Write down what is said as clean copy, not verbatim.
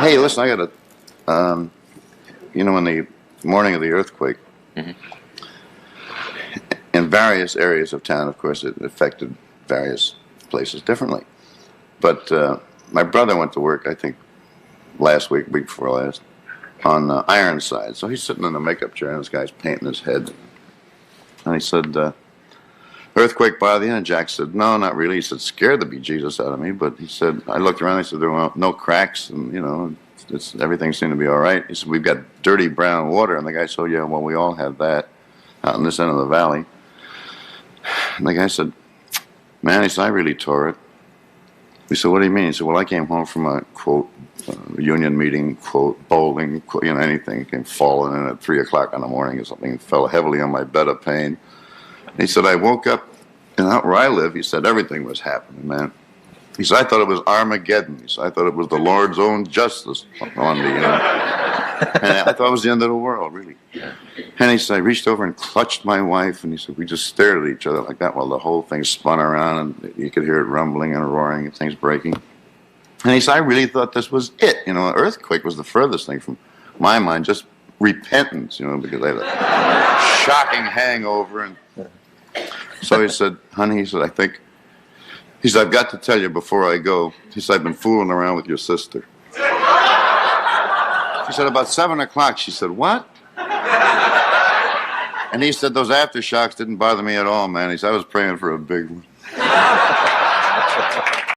Hey, listen, I got a, in the morning of the earthquake, in various areas of town, of course, it affected various places differently. But my brother went to work, I think, last week before last, on Ironside. So he's sitting in a makeup chair, and this guy's painting his head. And he said, earthquake bother you? And Jack said, no, not really. He said, scared the bejesus out of me. But he said, I looked around, he said, there were no cracks, and, everything seemed to be all right. He said, we've got dirty brown water. And the guy said, yeah, well, we all have that out in this end of the valley. And the guy said, man, he said, I really tore it. He said, what do you mean? He said, well, I came home from a, quote, union meeting, quote, bowling, quote, anything. Came falling in at 3 o'clock in the morning or something, and fell heavily on my bed of pain. And he said, I woke up, and out where I live, he said, everything was happening, man. He said, I thought it was Armageddon. He said, I thought it was the Lord's own justice on me, and I thought it was the end of the world, really. And he said, I reached over and clutched my wife, and he said, we just stared at each other like that while the whole thing spun around, and you could hear it rumbling and roaring and things breaking. And he said, I really thought this was it. An earthquake was the furthest thing from my mind, just repentance, because I had a shocking hangover. And so he said, honey, he said, I've got to tell you before I go. He said, I've been fooling around with your sister. She said, about 7 o'clock. She said, what? And he said, those aftershocks didn't bother me at all, man. He said, I was praying for a big one.